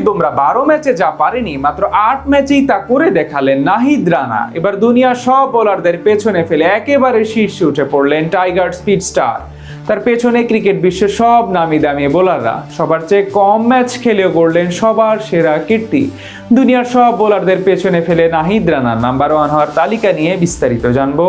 জাসপ্রীত বুমরা 12 ম্যাচে যা পারেনি মাত্র 8 ম্যাচেই তা করে দেখালেন নাহিদ রানা। এবার দুনিয়ার সব বোলারদের পেছনে ফেলে একেবারে শীর্ষে উঠে পড়লেন টাইগার স্পিড স্টার। তার পেছনে ক্রিকেট বিশ্বের সব নামি দামি বোলাররা, সবার চেয়ে কম ম্যাচ খেলেও করলেন সবার সেরা কীর্তি। দুনিয়ার সব বোলারদের পেছনে ফেলে নাহিদ রানা নাম্বার 1 হওয়ার তালিকা নিয়ে বিস্তারিত জানবো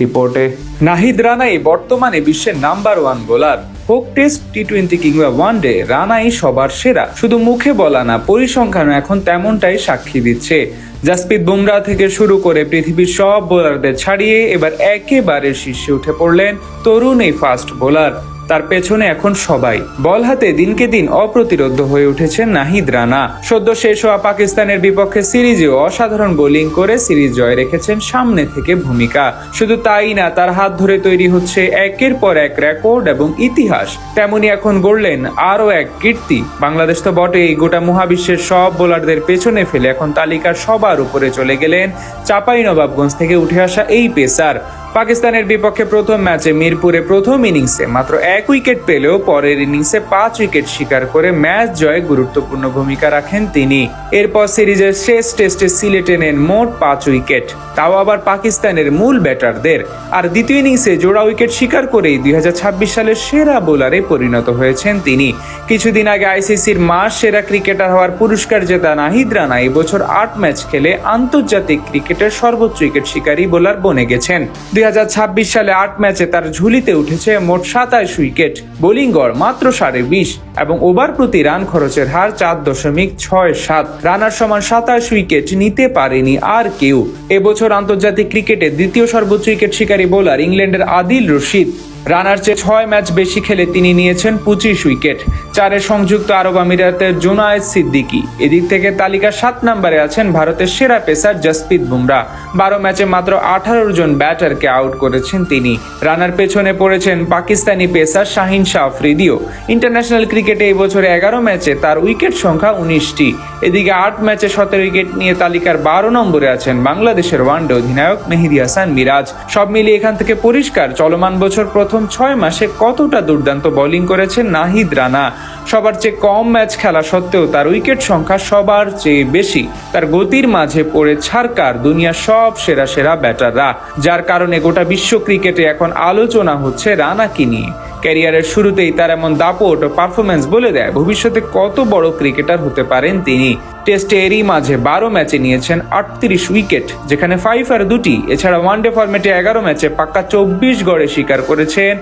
রিপোর্টে। নাহিদ রানাই বর্তমানে বিশ্বের নাম্বার 1 বোলার। হোক টেস্ট, টি20 কিংবা ওয়ানডে, রানাই সবার সেরা। শুধু মুখে বলা না, পরিসংখ্যানও এখন তেমনটাই সাক্ষী দিচ্ছে। জাসপ্রীত বুমরা থেকে শুরু করে পৃথিবীর সব বোলারদের ছাড়িয়ে এবার একেবারে শীর্ষে উঠে পড়লেন তরুণ এই ফাস্ট বোলার। তার পেছনে এখন সবাই। বল হাতে দিনকে দিন অপ্রতিরোধ্য হয়ে উঠেছেন নাহিদ রানা। সদ্য শেষ হওয়া পাকিস্তানের বিপক্ষে সিরিজেও অসাধারণ বোলিং করে সিরিজ জয় রেখেছেন সামনে থেকে ভূমিকা। শুধু তাই না, তার হাত ধরে তৈরি হচ্ছে একের পর এক রেকর্ড এবং ইতিহাস। তেমনি এখন গড়লেন আরও এক কীর্তি। বাংলাদেশ তো বটেই, গোটা মহাবিশ্বের সব বোলারদের পেছনে ফেলে এখন তালিকার সবার উপরে চলে গেলেন চাঁপাইনবাবগঞ্জ থেকে উঠে আসা এই পেসার। পাকিস্তানের বিপক্ষে প্রথম ম্যাচে মিরপুরে প্রথম ইনিংসে মাত্র 1 উইকেট পেলেও পরের ইনিংসে 5 উইকেট শিকার করে ম্যাচ জয়ে গুরুত্বপূর্ণ ভূমিকা রাখেন তিনি। এরপর সিরিজের শেষ টেস্টে সিলেটে নেন মোট 5 উইকেট, তাও আবার পাকিস্তানের মূল ব্যাটারদের। আর দ্বিতীয় ইনিংসে জোড়া উইকেট শিকার করেই 2026 সালের সেরা বোলারে পরিণত হয়েছেন তিনি। কিছুদিন আগে আইসিসির মাস সেরা ক্রিকেটার হওয়ার পুরস্কার জেতা নাহিদ রানা এবছর 8 ম্যাচ খেলে আন্তর্জাতিক ক্রিকেটের সর্বোচ্চ উইকেট শিকারী বোলার বনে গেছেন। 2026 সালে 8 ম্যাচে তার ঝুলিতে উঠেছে মোট 27 উইকেট, বোলিং গড় মাত্র 20.5 এবং ওভার প্রতি রান খরচের হার 4.67। রানার সমান 27 উইকেট নিতে পারেনি আর কেউ। এবছর আন্তর্জাতিক ক্রিকেটে দ্বিতীয় সর্বোচ্চ উইকেট শিকারী বোলার ইংল্যান্ডের আদিল রশিদ। রানার চেয়ে 6 ম্যাচ বেশি খেলে তিনি নিয়েছেন 25 উইকেট। 4 সংযুক্ত আরব আমিরাতের জুনায়েদ সিদ্দিকী। এদিক থেকে তালিকার 7 নম্বরে আছেন ভারতের সেরা পেসার জাসপ্রীত বুমরা। 12 ম্যাচে মাত্র 18 জন ব্যাটারকে আউট করেছেন তিনি। রানার পেছনে পড়েছেন পাকিস্তানি পেসার শাহিন শাহ আফ্রিদিও। ইন্টারন্যাশনাল ক্রিকেটে এই বছরে 11 ম্যাচে তার উইকেট সংখ্যা 19টি। এদিকে 8 ম্যাচে 17 উইকেট নিয়ে তালিকার 12 নম্বরে আছেন বাংলাদেশের ওয়ানডে অধিনায়ক মেহেদী হাসান মিরাজ। সব মিলিয়ে এখান থেকে পরিষ্কার, চলমান বছর প্রথম 6 মাসে কতটা দুর্দান্ত বোলিং করেছেন নাহিদ রানা। সবার চেয়ে কম ম্যাচ খেলা সত্ত্বেও তার উইকেট সংখ্যা সবার চেয়ে বেশি। তার গতির মাঝে পড়ে ছাড়কার দুনিয়ার সব সেরা সেরা ব্যাটাররা, যার কারণে গোটা বিশ্ব ক্রিকেটে এখন আলোচনা হচ্ছে রানাকে নিয়ে। ক্যারিয়ারের শুরুতেই তার এমন দাপট ও পারফরমেন্স বলে দেয় ভবিষ্যতে কত বড় ক্রিকেটার হতে পারেন তিনি। টেস্টে এরই মাঝে 12 ম্যাচে নিয়েছেন 38 উইকেট, যেখানে 5 আর 2টি। এছাড়া ওয়ানডে ফরম্যাটে 11 ম্যাচে পাক্কা 24 গড়ে শিকার করেছেন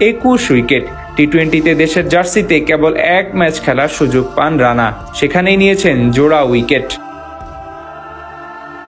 21 উইকেট। টি20তে দেশের জার্সিতে কেবল 1 ম্যাচ খেলার সুযোগ পান রানা, সেখানেই নিয়েছেন জোড়া উইকেট।